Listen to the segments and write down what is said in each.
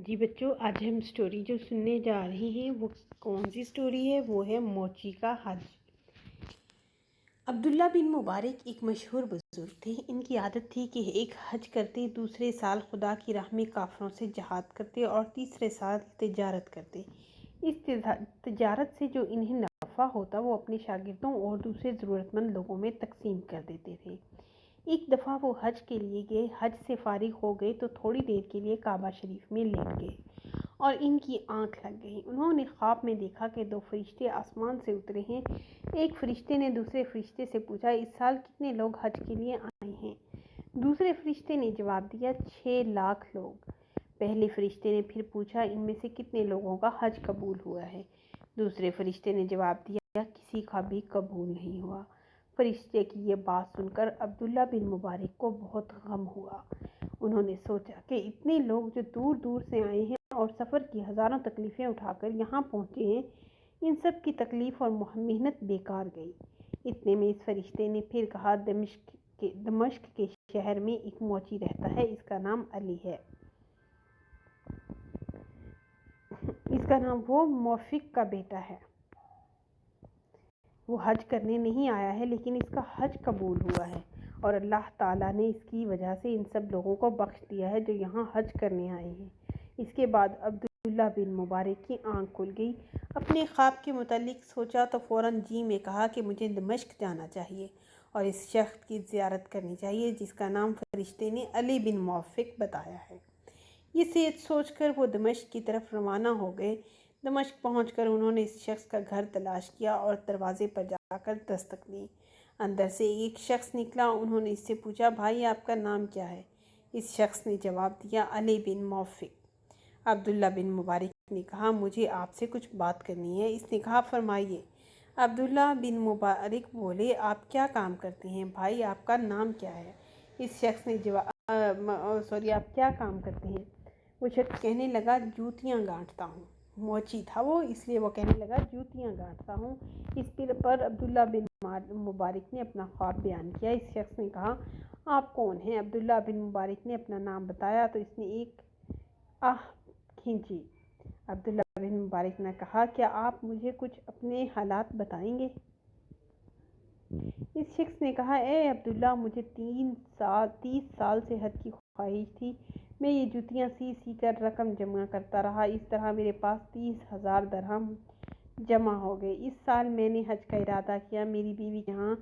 جی بچوں، آج ہم سٹوری جو سننے جا رہے ہیں وہ کون سی سٹوری ہے؟ وہ ہے موچی کا حج۔ عبداللہ بن مبارک ایک مشہور بزرگ تھے۔ ان کی عادت تھی کہ ایک حج کرتے، دوسرے سال خدا کی راہ میں کافروں سے جہاد کرتے اور تیسرے سال تجارت کرتے۔ اس تجارت سے جو انہیں نفع ہوتا وہ اپنے شاگردوں اور دوسرے ضرورت مند لوگوں میں تقسیم کر دیتے تھے۔ ایک دفعہ وہ حج کے لیے گئے، حج سے فارغ ہو گئے تو تھوڑی دیر کے لیے کعبہ شریف میں لیٹ گئے اور ان کی آنکھ لگ گئی۔ انہوں نے خواب میں دیکھا کہ دو فرشتے آسمان سے اترے ہیں۔ ایک فرشتے نے دوسرے فرشتے سے پوچھا، اس سال کتنے لوگ حج کے لیے آئے ہیں؟ دوسرے فرشتے نے جواب دیا، 6 لاکھ لوگ۔ پہلے فرشتے نے پھر پوچھا، ان میں سے کتنے لوگوں کا حج قبول ہوا ہے؟ دوسرے فرشتے نے جواب دیا، کسی کا بھی قبول نہیں ہوا۔ فرشتے کی یہ بات سن کر عبداللہ بن مبارک کو بہت غم ہوا۔ انہوں نے سوچا کہ اتنے لوگ جو دور دور سے آئے ہیں اور سفر کی ہزاروں تکلیفیں اٹھا کر یہاں پہنچے ہیں، ان سب کی تکلیف اور محنت بیکار گئی۔ اتنے میں اس فرشتے نے پھر کہا، دمشق کے شہر میں ایک موچی رہتا ہے، اس کا نام علی ہے۔ وہ موفق کا بیٹا ہے۔ وہ حج کرنے نہیں آیا ہے لیکن اس کا حج قبول ہوا ہے اور اللہ تعالیٰ نے اس کی وجہ سے ان سب لوگوں کو بخش دیا ہے جو یہاں حج کرنے آئے ہیں۔ اس کے بعد عبداللہ بن مبارک کی آنکھ کھل گئی۔ اپنے خواب کے متعلق سوچا تو فوراً جی میں کہا کہ مجھے دمشق جانا چاہیے اور اس شخص کی زیارت کرنی چاہیے جس کا نام فرشتے نے علی بن موفق بتایا ہے۔ یہ سوچ کر وہ دمشق کی طرف روانہ ہو گئے۔ دمشق پہنچ کر انہوں نے اس شخص کا گھر تلاش کیا اور دروازے پر جا کر دستک دی۔ اندر سے ایک شخص نکلا۔ انہوں نے اس سے پوچھا، بھائی آپ کا نام کیا ہے؟ اس شخص نے جواب دیا، علی بن موفق۔ عبداللہ بن مبارک نے کہا، مجھے آپ سے کچھ بات کرنی ہے۔ اس نے کہا، فرمائیے۔ عبداللہ بن مبارک بولے، آپ کیا کام کرتے ہیں؟ بھائی آپ کا نام کیا ہے؟ اس شخص نے آپ کیا کام کرتے ہیں؟ وہ شخص کہنے لگا، جوتیاں گانٹھتا ہوں۔ موچی تھا وہ، اس لیے وہ کہنے لگا، جوتیاں گانٹھتا ہوں۔ اس پر عبداللہ بن مبارک نے اپنا خواب بیان کیا۔ اس شخص نے کہا، آپ کون ہیں؟ عبداللہ بن مبارک نے اپنا نام بتایا تو اس نے ایک آہ کھینچی۔ عبداللہ بن مبارک نے کہا، کیا آپ مجھے کچھ اپنے حالات بتائیں گے؟ اس شخص نے کہا، اے عبداللہ، مجھے 30 سال سے حج کی خواہش تھی۔ میں یہ جوتیاں سی کر رقم جمع کرتا رہا۔ اس طرح میرے پاس 30,000 درہم جمع ہو گئے۔ اس سال میں نے حج کا ارادہ کیا۔ میری بیوی کے یہاں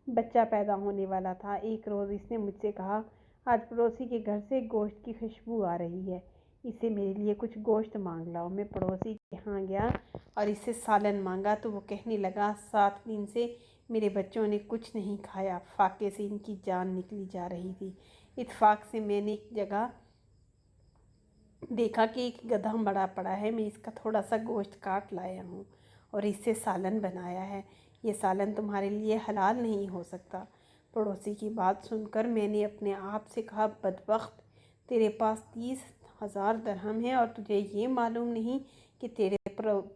بچہ پیدا ہونے والا تھا۔ ایک روز اس نے مجھ سے کہا، آج پڑوسی کے گھر سے گوشت کی خوشبو آ رہی ہے، اس سے میرے لیے کچھ گوشت مانگ لاؤ۔ میں پڑوسی کے یہاں گیا اور اس سے سالن مانگا تو وہ کہنے لگا، 7 دن سے میرے بچوں نے کچھ نہیں کھایا۔ فاقے سے ان کی جان نکلی جا رہی تھی۔ اتفاق سے میں نے ایک جگہ دیکھا کہ ایک گدھا مڑا پڑا ہے۔ میں اس کا تھوڑا سا گوشت کاٹ لایا ہوں اور اس سے سالن بنایا ہے۔ یہ سالن تمہارے لیے حلال نہیں ہو سکتا۔ پڑوسی کی بات سن کر میں نے اپنے آپ سے کہا، بدبخت، تیرے پاس 30,000 درہم ہیں اور تجھے یہ معلوم نہیں کہ تیرے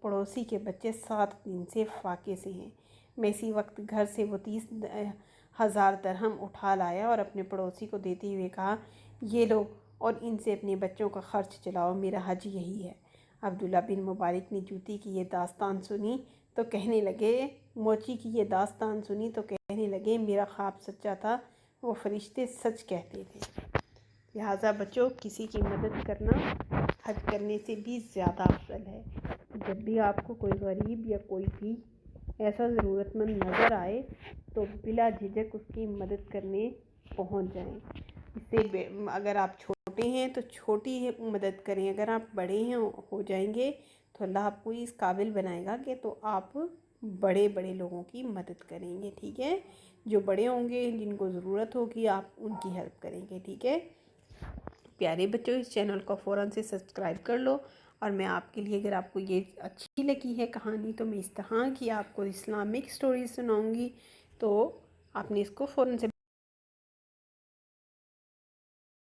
پڑوسی کے بچے 7 دن سے فاقے سے ہیں۔ میں اسی وقت گھر سے وہ 30,000 درہم اٹھا لایا اور اپنے پڑوسی کو دیتے ہوئے کہا، یہ لو اور ان سے اپنے بچوں کا خرچ چلاؤ، میرا حج یہی ہے۔ عبداللہ بن مبارک نے جوتی کی یہ داستان سنی تو کہنے لگے، میرا خواب سچا تھا، وہ فرشتے سچ کہتے تھے۔ لہٰذا بچوں، کسی کی مدد کرنا حج کرنے سے بھی زیادہ افضل ہے۔ جب بھی آپ کو کوئی غریب یا کوئی بھی ایسا ضرورت مند نظر آئے تو بلا جھجک اس کی مدد کرنے پہنچ جائیں۔ اس سے اگر آپ چھوٹے ہیں تو چھوٹی مدد کریں، اگر آپ بڑے ہو جائیں گے تو اللہ آپ کو اس قابل بنائے گا کہ تو آپ بڑے لوگوں کی مدد کریں گے، ٹھیک ہے؟ جو بڑے ہوں گے، جن کو ضرورت ہوگی، آپ ان کی ہیلپ کریں گے، ٹھیک ہے؟ پیارے بچوں، اس چینل کو فوراً سے سبسکرائب کر لو اور میں آپ کے لیے، اگر آپ کو یہ اچھی لگی ہے کہانی تو میں اس طرح کی آپ کو اسلامک سٹوریز سناؤں گی، تو آپ نے اس کو فوراً سے